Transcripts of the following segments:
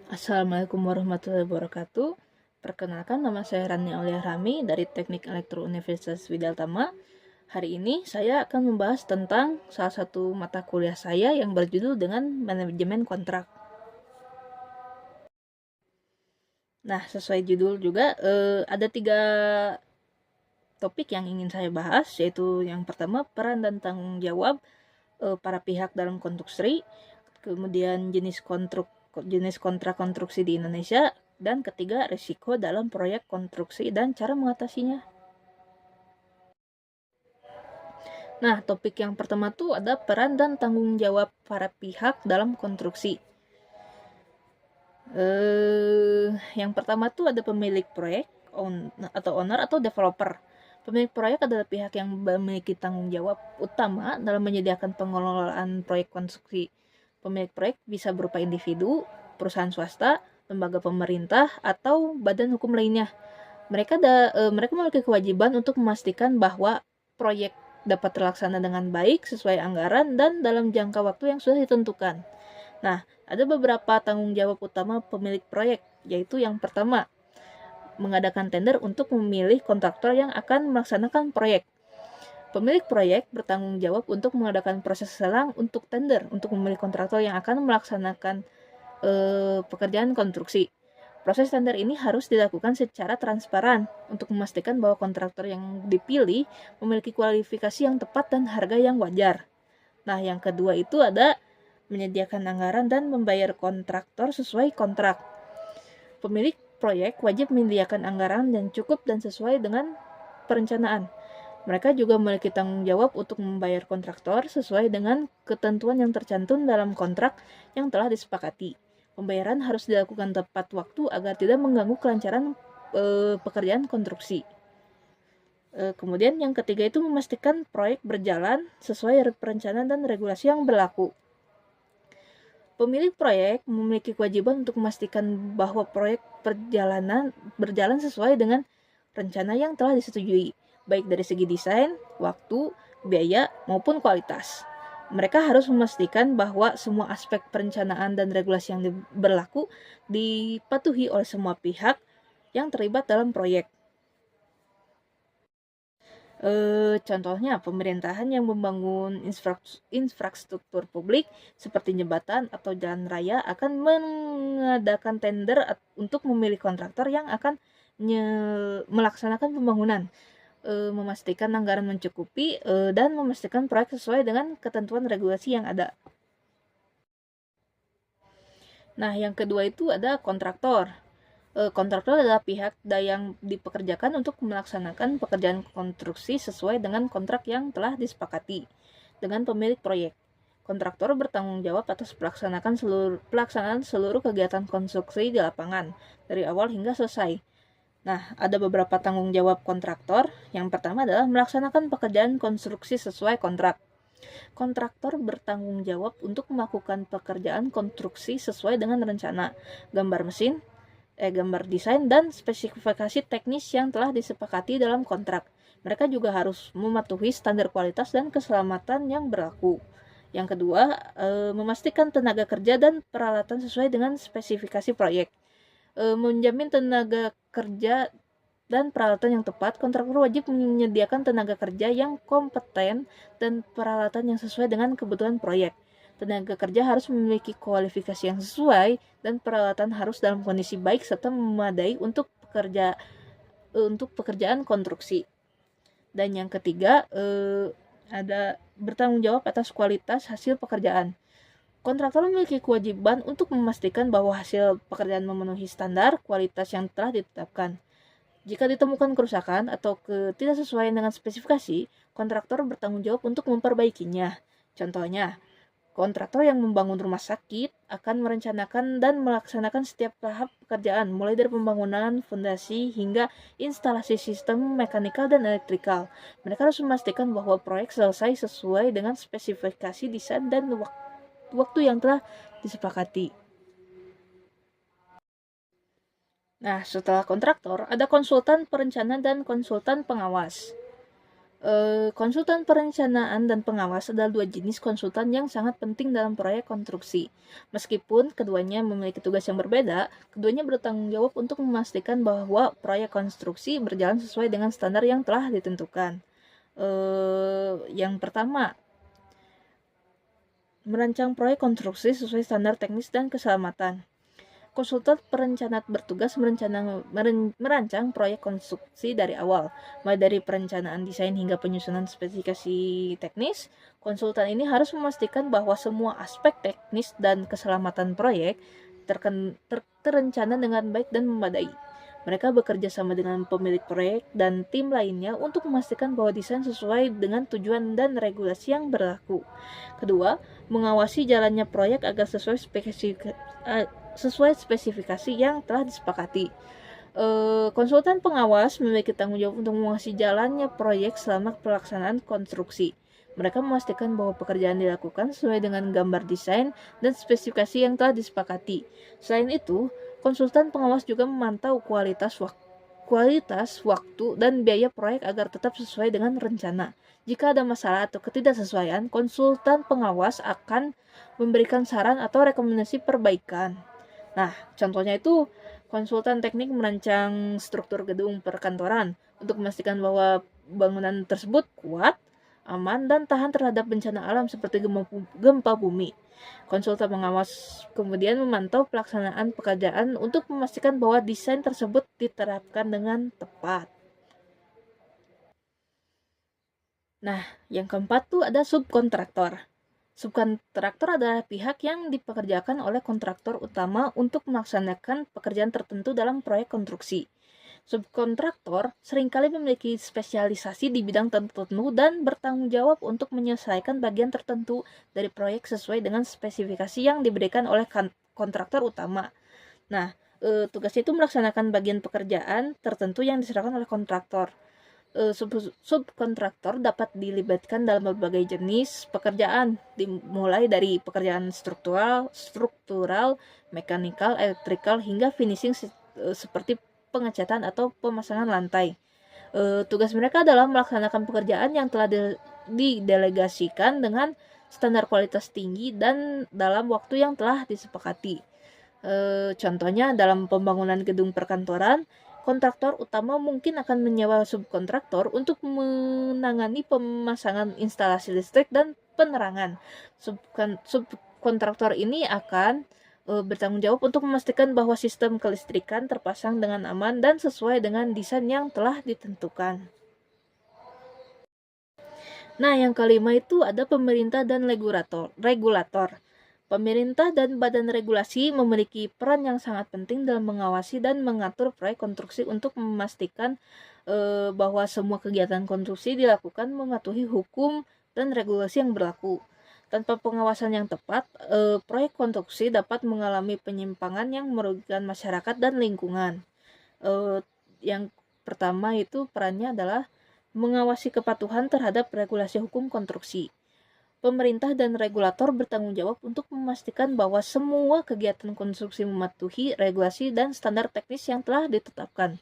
Assalamualaikum warahmatullahi wabarakatuh. Perkenalkan, nama saya Rani Aulia Rami dari Teknik Elektro Universitas Widya Tama. Hari ini saya akan membahas tentang salah satu mata kuliah saya yang berjudul dengan manajemen kontrak. Nah, sesuai judul juga ada 3 topik yang ingin saya bahas, yaitu yang pertama peran dan tanggung jawab para pihak dalam konstruksi, kemudian jenis kontrak konstruksi di Indonesia, dan ketiga risiko dalam proyek konstruksi dan cara mengatasinya. Nah, topik yang pertama tuh ada peran dan tanggung jawab para pihak dalam konstruksi. Yang pertama tuh ada pemilik proyek atau owner atau developer. Pemilik proyek adalah pihak yang memiliki tanggung jawab utama dalam menyediakan pengelolaan proyek konstruksi. Pemilik proyek bisa berupa individu, perusahaan swasta, lembaga pemerintah, atau badan hukum lainnya. Mereka memiliki kewajiban untuk memastikan bahwa proyek dapat terlaksana dengan baik sesuai anggaran dan dalam jangka waktu yang sudah ditentukan. Nah, ada beberapa tanggung jawab utama pemilik proyek, yaitu yang pertama, mengadakan tender untuk memilih kontraktor yang akan melaksanakan proyek. Pemilik proyek bertanggung jawab untuk mengadakan proses lelang untuk tender untuk memilih kontraktor yang akan melaksanakan pekerjaan konstruksi. Proses tender ini harus dilakukan secara transparan untuk memastikan bahwa kontraktor yang dipilih memiliki kualifikasi yang tepat dan harga yang wajar. Nah, yang kedua itu ada menyediakan anggaran dan membayar kontraktor sesuai kontrak. Pemilik proyek wajib menyediakan anggaran yang cukup dan sesuai dengan perencanaan. Mereka juga memiliki tanggung jawab untuk membayar kontraktor sesuai dengan ketentuan yang tercantum dalam kontrak yang telah disepakati. Pembayaran harus dilakukan tepat waktu agar tidak mengganggu kelancaran pekerjaan konstruksi. Kemudian yang ketiga itu memastikan proyek berjalan sesuai perencanaan dan regulasi yang berlaku. Pemilik proyek memiliki kewajiban untuk memastikan bahwa proyek berjalan sesuai dengan rencana yang telah disetujui, baik dari segi desain, waktu, biaya, maupun kualitas. Mereka harus memastikan bahwa semua aspek perencanaan dan regulasi yang berlaku dipatuhi oleh semua pihak yang terlibat dalam proyek. Contohnya, pemerintahan yang membangun infrastruktur publik seperti jembatan atau jalan raya akan mengadakan tender untuk memilih kontraktor yang akan melaksanakan pembangunan, memastikan anggaran mencukupi, dan memastikan proyek sesuai dengan ketentuan regulasi yang ada. Nah, yang kedua itu ada kontraktor. Kontraktor adalah pihak yang dipekerjakan untuk melaksanakan pekerjaan konstruksi sesuai dengan kontrak yang telah disepakati dengan pemilik proyek. Kontraktor bertanggung jawab atas pelaksanaan seluruh kegiatan konstruksi di lapangan dari awal hingga selesai. Nah, ada beberapa tanggung jawab kontraktor. Yang pertama adalah melaksanakan pekerjaan konstruksi sesuai kontrak. Kontraktor bertanggung jawab untuk melakukan pekerjaan konstruksi sesuai dengan rencana, gambar desain dan spesifikasi teknis yang telah disepakati dalam kontrak. Mereka juga harus mematuhi standar kualitas dan keselamatan yang berlaku. Yang kedua, memastikan tenaga kerja dan peralatan sesuai dengan spesifikasi proyek. Menjamin tenaga kerja dan peralatan yang tepat, kontraktor wajib menyediakan tenaga kerja yang kompeten dan peralatan yang sesuai dengan kebutuhan proyek. Tenaga kerja harus memiliki kualifikasi yang sesuai dan peralatan harus dalam kondisi baik serta memadai untuk pekerjaan konstruksi. Dan yang ketiga, ada bertanggung jawab atas kualitas hasil pekerjaan. Kontraktor memiliki kewajiban untuk memastikan bahwa hasil pekerjaan memenuhi standar kualitas yang telah ditetapkan. Jika ditemukan kerusakan atau ketidaksesuaian dengan spesifikasi, kontraktor bertanggung jawab untuk memperbaikinya. Contohnya, kontraktor yang membangun rumah sakit akan merencanakan dan melaksanakan setiap tahap pekerjaan, mulai dari pembangunan fondasi hingga instalasi sistem mekanikal dan elektrikal. Mereka harus memastikan bahwa proyek selesai sesuai dengan spesifikasi desain dan waktu yang telah disepakati. Nah, setelah kontraktor, ada konsultan perencana dan konsultan pengawas. Konsultan perencanaan dan pengawas adalah dua jenis konsultan yang sangat penting dalam proyek konstruksi. Meskipun keduanya memiliki tugas yang berbeda, keduanya bertanggung jawab untuk memastikan bahwa proyek konstruksi berjalan sesuai dengan standar yang telah ditentukan. Yang pertama, merancang proyek konstruksi sesuai standar teknis dan keselamatan. Konsultan perencana bertugas merancang proyek konstruksi dari awal, mulai dari perencanaan desain hingga penyusunan spesifikasi teknis. Konsultan ini harus memastikan bahwa semua aspek teknis dan keselamatan proyek terencana dengan baik dan memadai. Mereka bekerja sama dengan pemilik proyek dan tim lainnya untuk memastikan bahwa desain sesuai dengan tujuan dan regulasi yang berlaku. Kedua, mengawasi jalannya proyek agar sesuai spesifikasi yang telah disepakati. Konsultan pengawas memiliki tanggung jawab untuk mengawasi jalannya proyek selama pelaksanaan konstruksi. Mereka memastikan bahwa pekerjaan dilakukan sesuai dengan gambar desain dan spesifikasi yang telah disepakati. Selain itu, konsultan pengawas juga memantau kualitas waktu dan biaya proyek agar tetap sesuai dengan rencana. Jika ada masalah atau ketidaksesuaian, konsultan pengawas akan memberikan saran atau rekomendasi perbaikan. Nah, contohnya itu konsultan teknik merancang struktur gedung perkantoran untuk memastikan bahwa bangunan tersebut kuat, aman, dan tahan terhadap bencana alam seperti gempa bumi. Konsultan pengawas kemudian memantau pelaksanaan pekerjaan untuk memastikan bahwa desain tersebut diterapkan dengan tepat. Nah, yang keempat tuh ada subkontraktor. Subkontraktor adalah pihak yang dipekerjakan oleh kontraktor utama untuk melaksanakan pekerjaan tertentu dalam proyek konstruksi. Subkontraktor seringkali memiliki spesialisasi di bidang tertentu dan bertanggung jawab untuk menyelesaikan bagian tertentu dari proyek sesuai dengan spesifikasi yang diberikan oleh kontraktor utama. Nah, tugasnya itu melaksanakan bagian pekerjaan tertentu yang diserahkan oleh kontraktor. Subkontraktor dapat dilibatkan dalam berbagai jenis pekerjaan, dimulai dari pekerjaan struktural, mekanikal, elektrikal, hingga finishing seperti pengecatan atau pemasangan lantai. Tugas mereka adalah melaksanakan pekerjaan yang telah didelegasikan dengan standar kualitas tinggi dan dalam waktu yang telah disepakati. Contohnya dalam pembangunan gedung perkantoran, kontraktor utama mungkin akan menyewa subkontraktor untuk menangani pemasangan instalasi listrik dan penerangan. Subkontraktor ini akan bertanggung jawab untuk memastikan bahwa sistem kelistrikan terpasang dengan aman dan sesuai dengan desain yang telah ditentukan. Nah, yang kelima itu ada pemerintah dan regulator. Pemerintah dan badan regulasi memiliki peran yang sangat penting dalam mengawasi dan mengatur proyek konstruksi untuk memastikan bahwa semua kegiatan konstruksi dilakukan mematuhi hukum dan regulasi yang berlaku. Tanpa pengawasan yang tepat, proyek konstruksi dapat mengalami penyimpangan yang merugikan masyarakat dan lingkungan. Yang pertama itu perannya adalah mengawasi kepatuhan terhadap regulasi hukum konstruksi. Pemerintah dan regulator bertanggung jawab untuk memastikan bahwa semua kegiatan konstruksi mematuhi regulasi dan standar teknis yang telah ditetapkan.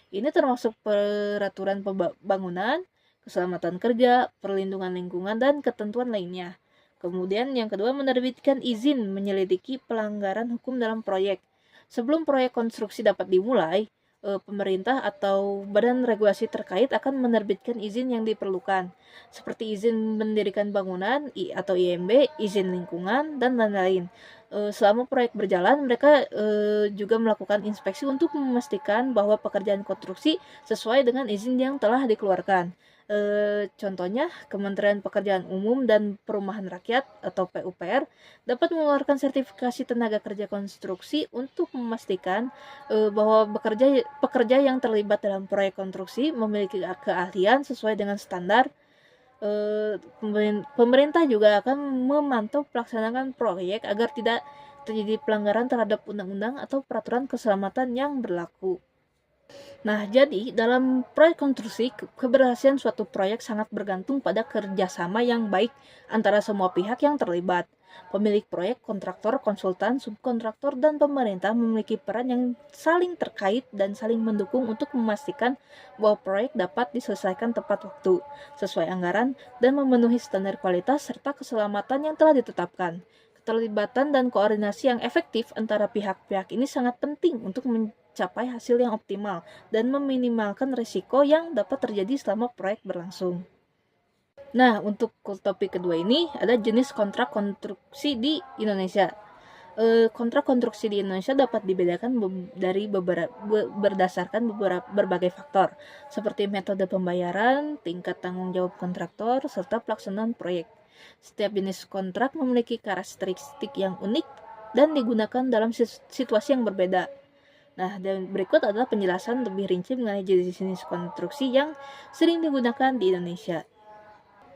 Ini termasuk peraturan pembangunan, keselamatan kerja, perlindungan lingkungan, dan ketentuan lainnya. Kemudian yang kedua, menerbitkan izin menyelidiki pelanggaran hukum dalam proyek. Sebelum proyek konstruksi dapat dimulai, pemerintah atau badan regulasi terkait akan menerbitkan izin yang diperlukan, seperti izin mendirikan bangunan atau IMB, izin lingkungan, dan lain-lain. Selama proyek berjalan, mereka juga melakukan inspeksi untuk memastikan bahwa pekerjaan konstruksi sesuai dengan izin yang telah dikeluarkan. Contohnya, Kementerian Pekerjaan Umum dan Perumahan Rakyat atau PUPR dapat mengeluarkan sertifikasi tenaga kerja konstruksi untuk memastikan bahwa pekerja yang terlibat dalam proyek konstruksi memiliki keahlian sesuai dengan standar. Pemerintah juga akan memantau pelaksanaan proyek agar tidak terjadi pelanggaran terhadap undang-undang atau peraturan keselamatan yang berlaku. Nah, jadi dalam proyek konstruksi, keberhasilan suatu proyek sangat bergantung pada kerjasama yang baik antara semua pihak yang terlibat. Pemilik proyek, kontraktor, konsultan, subkontraktor, dan pemerintah memiliki peran yang saling terkait dan saling mendukung untuk memastikan bahwa proyek dapat diselesaikan tepat waktu, sesuai anggaran, dan memenuhi standar kualitas serta keselamatan yang telah ditetapkan. Keterlibatan dan koordinasi yang efektif antara pihak-pihak ini sangat penting untuk mencapai hasil yang optimal dan meminimalkan risiko yang dapat terjadi selama proyek berlangsung. Nah, untuk topik kedua ini ada jenis kontrak konstruksi di Indonesia. Kontrak konstruksi di Indonesia dapat dibedakan berdasarkan berbagai faktor, seperti metode pembayaran, tingkat tanggung jawab kontraktor, serta pelaksanaan proyek. Setiap jenis kontrak memiliki karakteristik yang unik dan digunakan dalam situasi yang berbeda. Nah, dan berikut adalah penjelasan lebih rinci mengenai jenis-jenis konstruksi yang sering digunakan di Indonesia.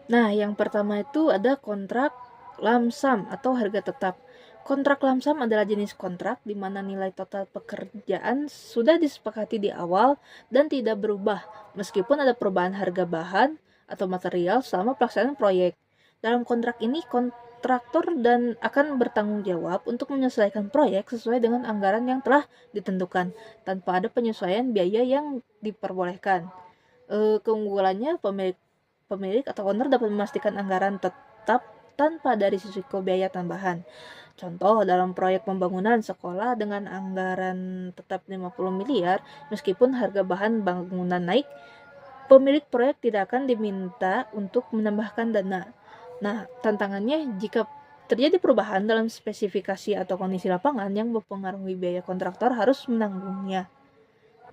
Nah, yang pertama itu ada kontrak lamsam atau harga tetap. Kontrak lamsam adalah jenis kontrak di mana nilai total pekerjaan sudah disepakati di awal dan tidak berubah meskipun ada perubahan harga bahan atau material selama pelaksanaan proyek. Dalam kontrak ini, kontraktor dan akan bertanggung jawab untuk menyelesaikan proyek sesuai dengan anggaran yang telah ditentukan, tanpa ada penyesuaian biaya yang diperbolehkan. Keunggulannya, pemilik atau owner dapat memastikan anggaran tetap tanpa ada risiko biaya tambahan. Contoh, dalam proyek pembangunan sekolah dengan anggaran tetap 50 miliar, meskipun harga bahan bangunan naik, pemilik proyek tidak akan diminta untuk menambahkan dana. Nah, tantangannya jika terjadi perubahan dalam spesifikasi atau kondisi lapangan yang mempengaruhi biaya kontraktor harus menanggungnya.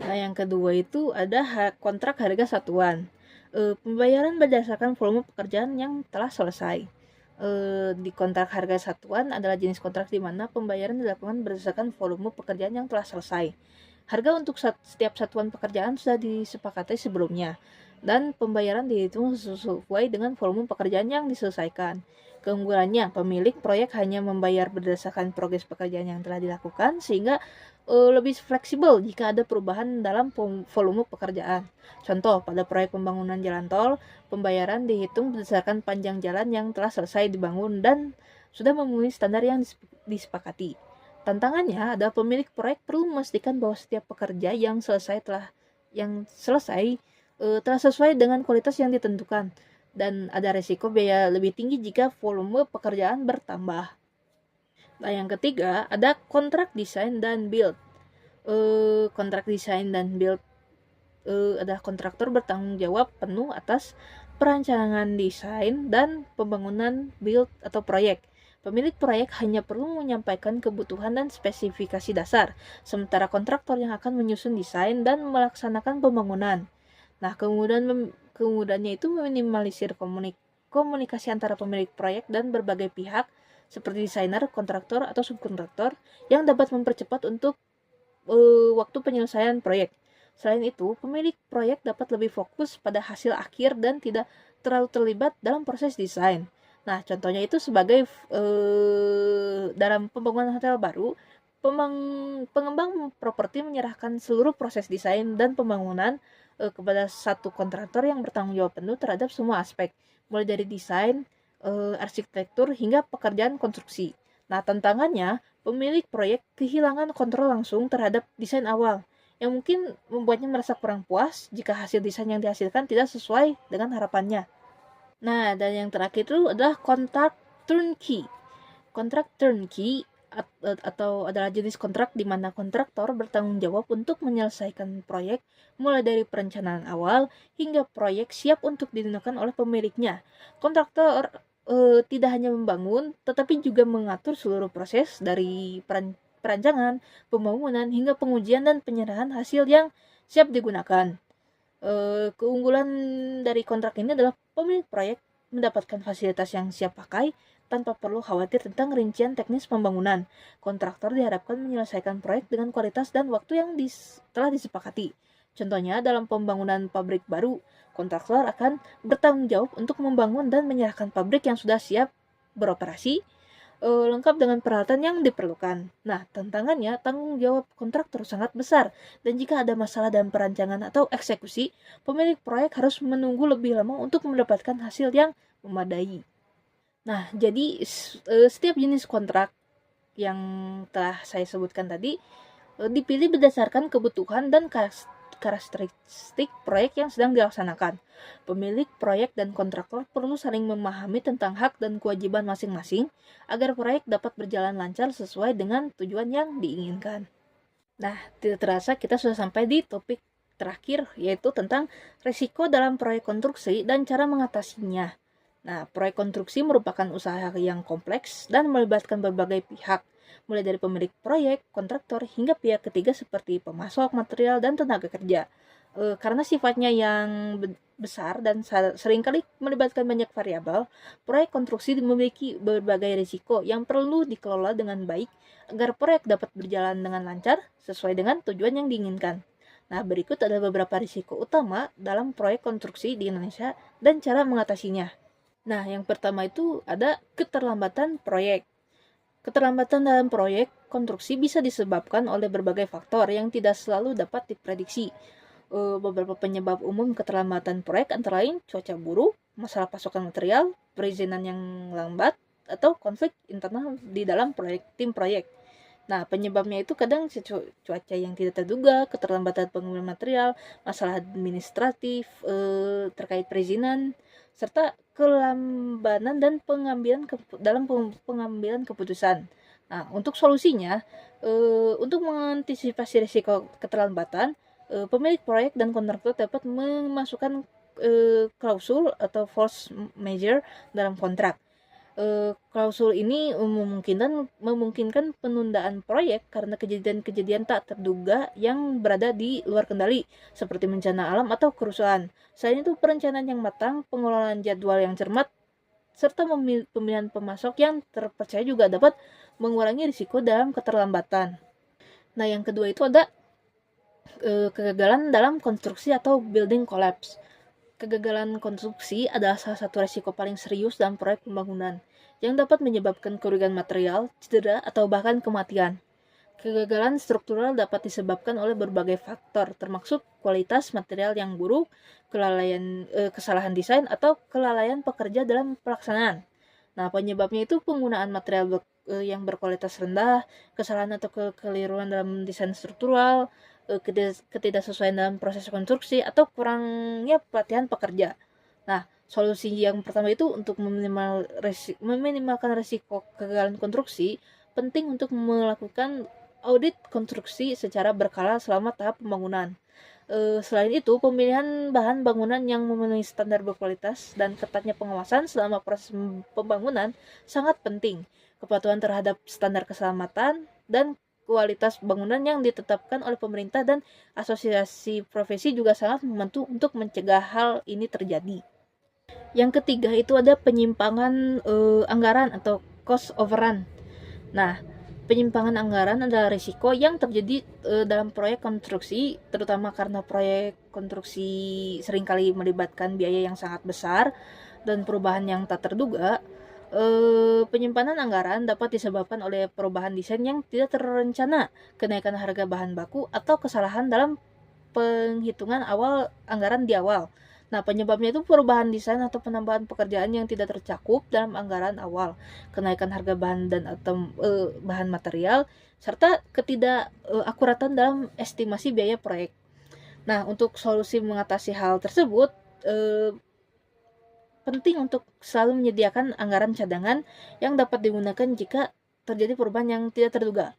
Nah, yang kedua itu ada kontrak harga satuan. Pembayaran berdasarkan volume pekerjaan yang telah selesai. Di kontrak harga satuan adalah jenis kontrak di mana pembayaran dilakukan berdasarkan volume pekerjaan yang telah selesai. Harga untuk setiap satuan pekerjaan sudah disepakati sebelumnya, dan pembayaran dihitung sesuai dengan volume pekerjaan yang diselesaikan. Keunggulannya, pemilik proyek hanya membayar berdasarkan progres pekerjaan yang telah dilakukan, sehingga lebih fleksibel jika ada perubahan dalam volume pekerjaan. Contoh, pada proyek pembangunan jalan tol, pembayaran dihitung berdasarkan panjang jalan yang telah selesai dibangun dan sudah memenuhi standar yang disepakati. Tantangannya adalah pemilik proyek perlu memastikan bahwa setiap pekerja yang selesai telah sesuai dengan kualitas yang ditentukan, dan ada resiko biaya lebih tinggi jika volume pekerjaan bertambah. Nah, yang ketiga ada kontrak desain dan build. Kontrak desain dan build adalah kontraktor bertanggung jawab penuh atas perancangan desain dan pembangunan build atau proyek. Pemilik proyek hanya perlu menyampaikan kebutuhan dan spesifikasi dasar, sementara kontraktor yang akan menyusun desain dan melaksanakan pembangunan. Nah, kemudahannya itu meminimalisir komunikasi antara pemilik proyek dan berbagai pihak seperti desainer, kontraktor, atau subkontraktor yang dapat mempercepat untuk waktu penyelesaian proyek. Selain itu, pemilik proyek dapat lebih fokus pada hasil akhir dan tidak terlalu terlibat dalam proses desain. Nah, contohnya itu sebagai dalam pembangunan hotel baru, pengembang properti menyerahkan seluruh proses desain dan pembangunan kepada satu kontraktor yang bertanggung jawab penuh terhadap semua aspek, mulai dari desain, arsitektur, hingga pekerjaan konstruksi. Nah, tantangannya, pemilik proyek kehilangan kontrol langsung terhadap desain awal, yang mungkin membuatnya merasa kurang puas jika hasil desain yang dihasilkan tidak sesuai dengan harapannya. Nah, dan yang terakhir itu adalah kontrak turnkey. Kontrak turnkey atau adalah jenis kontrak di mana kontraktor bertanggung jawab untuk menyelesaikan proyek mulai dari perencanaan awal hingga proyek siap untuk digunakan oleh pemiliknya. Kontraktor tidak hanya membangun, tetapi juga mengatur seluruh proses dari perancangan, pembangunan, hingga pengujian dan penyerahan hasil yang siap digunakan. Keunggulan dari kontrak ini adalah pemilik proyek mendapatkan fasilitas yang siap pakai tanpa perlu khawatir tentang rincian teknis pembangunan. Kontraktor diharapkan menyelesaikan proyek dengan kualitas dan waktu yang telah disepakati. Contohnya, dalam pembangunan pabrik baru, kontraktor akan bertanggung jawab untuk membangun dan menyerahkan pabrik yang sudah siap beroperasi, lengkap dengan peralatan yang diperlukan. Nah, tantangannya, tanggung jawab kontraktor sangat besar, dan jika ada masalah dalam perancangan atau eksekusi, pemilik proyek harus menunggu lebih lama untuk mendapatkan hasil yang memadai. Nah, jadi setiap jenis kontrak yang telah saya sebutkan tadi dipilih berdasarkan kebutuhan dan karakteristik proyek yang sedang dilaksanakan. Pemilik proyek dan kontraktor perlu saling memahami tentang hak dan kewajiban masing-masing agar proyek dapat berjalan lancar sesuai dengan tujuan yang diinginkan. Nah, tidak terasa kita sudah sampai di topik terakhir, yaitu tentang risiko dalam proyek konstruksi dan cara mengatasinya. Nah, proyek konstruksi merupakan usaha yang kompleks dan melibatkan berbagai pihak, mulai dari pemilik proyek, kontraktor, hingga pihak ketiga seperti pemasok material dan tenaga kerja. Karena sifatnya yang besar dan seringkali melibatkan banyak variabel, proyek konstruksi memiliki berbagai risiko yang perlu dikelola dengan baik agar proyek dapat berjalan dengan lancar sesuai dengan tujuan yang diinginkan. Nah, berikut ada beberapa risiko utama dalam proyek konstruksi di Indonesia dan cara mengatasinya. Nah, yang pertama itu ada keterlambatan proyek. Keterlambatan dalam proyek konstruksi bisa disebabkan oleh berbagai faktor yang tidak selalu dapat diprediksi. Beberapa penyebab umum keterlambatan proyek antara lain cuaca buruk, masalah pasokan material, perizinan yang lambat, atau konflik internal di dalam tim proyek. Nah, penyebabnya itu kadang cuaca yang tidak terduga, keterlambatan pengumpulan material, masalah administratif terkait perizinan, serta kelambanan dan pengambilan keputusan. Nah, untuk solusinya, untuk mengantisipasi risiko keterlambatan, pemilik proyek dan kontraktor dapat memasukkan klausul atau force majeure dalam kontrak. Klausul ini memungkinkan penundaan proyek karena kejadian-kejadian tak terduga yang berada di luar kendali, seperti bencana alam atau kerusuhan. Selain itu, perencanaan yang matang, pengelolaan jadwal yang cermat, serta pemilihan pemasok yang terpercaya juga dapat mengurangi risiko dalam keterlambatan. Nah, yang kedua itu ada kegagalan dalam konstruksi atau building collapse. Kegagalan konstruksi adalah salah satu risiko paling serius dalam proyek pembangunan yang dapat menyebabkan kerugian material, cedera, atau bahkan kematian. Kegagalan struktural dapat disebabkan oleh berbagai faktor, termasuk kualitas material yang buruk, kesalahan desain, atau kelalaian pekerja dalam pelaksanaan. Nah, penyebabnya itu penggunaan material yang berkualitas rendah, kesalahan atau kekeliruan dalam desain struktural, ketidaksesuaian dalam proses konstruksi, atau kurangnya pelatihan pekerja. Nah, solusi yang pertama itu untuk meminimalkan risiko kegagalan konstruksi, penting untuk melakukan audit konstruksi secara berkala selama tahap pembangunan. Selain itu, pemilihan bahan bangunan yang memenuhi standar berkualitas dan ketatnya pengawasan selama proses pembangunan sangat penting. Kepatuhan terhadap standar keselamatan dan kualitas bangunan yang ditetapkan oleh pemerintah dan asosiasi profesi juga sangat membantu untuk mencegah hal ini terjadi. Yang ketiga itu ada penyimpangan anggaran atau cost overrun. Nah, penyimpangan anggaran adalah risiko yang terjadi dalam proyek konstruksi, terutama karena proyek konstruksi seringkali melibatkan biaya yang sangat besar dan perubahan yang tak terduga. Penyimpanan anggaran dapat disebabkan oleh perubahan desain yang tidak terencana, kenaikan harga bahan baku, atau kesalahan dalam penghitungan awal anggaran di awal. Nah, penyebabnya itu perubahan desain atau penambahan pekerjaan yang tidak tercakup dalam anggaran awal, kenaikan harga bahan dan atau bahan material, serta ketidakakuratan dalam estimasi biaya proyek. Nah, untuk solusi mengatasi hal tersebut, penting untuk selalu menyediakan anggaran cadangan yang dapat digunakan jika terjadi perubahan yang tidak terduga.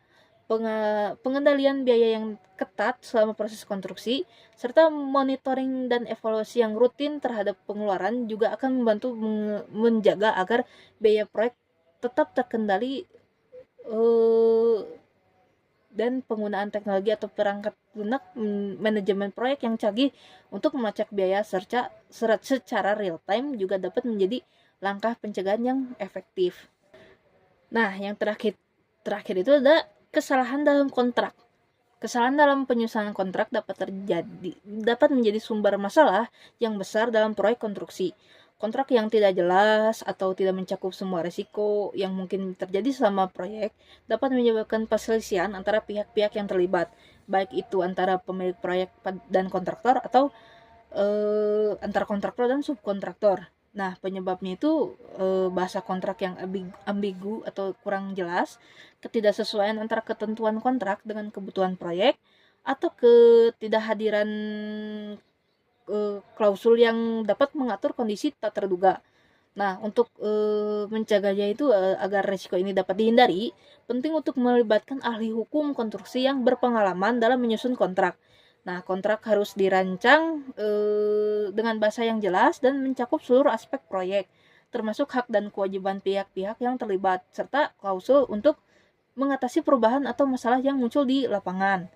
Pengendalian biaya yang ketat selama proses konstruksi, serta monitoring dan evaluasi yang rutin terhadap pengeluaran juga akan membantu menjaga agar biaya proyek tetap terkendali dan penggunaan teknologi atau perangkat lunak manajemen proyek yang canggih untuk melacak biaya secara real time juga dapat menjadi langkah pencegahan yang efektif. Nah, yang terakhir itu ada kesalahan dalam kontrak. Kesalahan dalam penyusunan kontrak dapat menjadi sumber masalah yang besar dalam proyek konstruksi. Kontrak yang tidak jelas atau tidak mencakup semua risiko yang mungkin terjadi selama proyek dapat menyebabkan perselisihan antara pihak-pihak yang terlibat, baik itu antara pemilik proyek dan kontraktor atau antara kontraktor dan subkontraktor. Nah, penyebabnya itu bahasa kontrak yang ambigu atau kurang jelas, ketidaksesuaian antara ketentuan kontrak dengan kebutuhan proyek, atau ketidakhadiran klausul yang dapat mengatur kondisi tak terduga. Nah, untuk mencegahnya itu agar risiko ini dapat dihindari, penting untuk melibatkan ahli hukum konstruksi yang berpengalaman dalam menyusun kontrak. Nah, kontrak harus dirancang dengan bahasa yang jelas dan mencakup seluruh aspek proyek, termasuk hak dan kewajiban pihak-pihak yang terlibat, serta klausul untuk mengatasi perubahan atau masalah yang muncul di lapangan.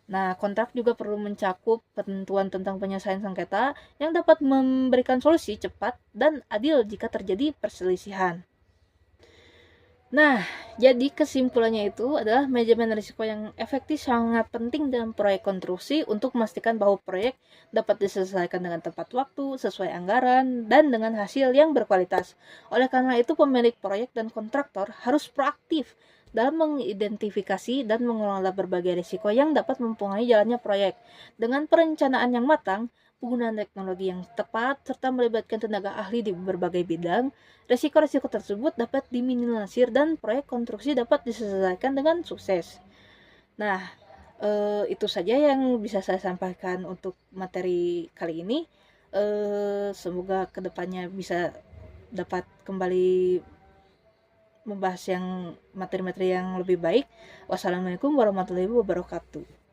Nah, kontrak juga perlu mencakup ketentuan tentang penyelesaian sengketa yang dapat memberikan solusi cepat dan adil jika terjadi perselisihan. Nah, jadi kesimpulannya itu adalah manajemen risiko yang efektif sangat penting dalam proyek konstruksi untuk memastikan bahwa proyek dapat diselesaikan dengan tepat waktu, sesuai anggaran, dan dengan hasil yang berkualitas. Oleh karena itu, pemilik proyek dan kontraktor harus proaktif dalam mengidentifikasi dan mengelola berbagai risiko yang dapat mempengaruhi jalannya proyek. Dengan perencanaan yang matang, penggunaan teknologi yang tepat, serta melibatkan tenaga ahli di berbagai bidang, risiko-risiko tersebut dapat diminimalisir dan proyek konstruksi dapat diselesaikan dengan sukses. Nah, itu saja yang bisa saya sampaikan untuk materi kali ini. Semoga kedepannya bisa dapat kembali membahas yang materi-materi yang lebih baik. Wassalamualaikum warahmatullahi wabarakatuh.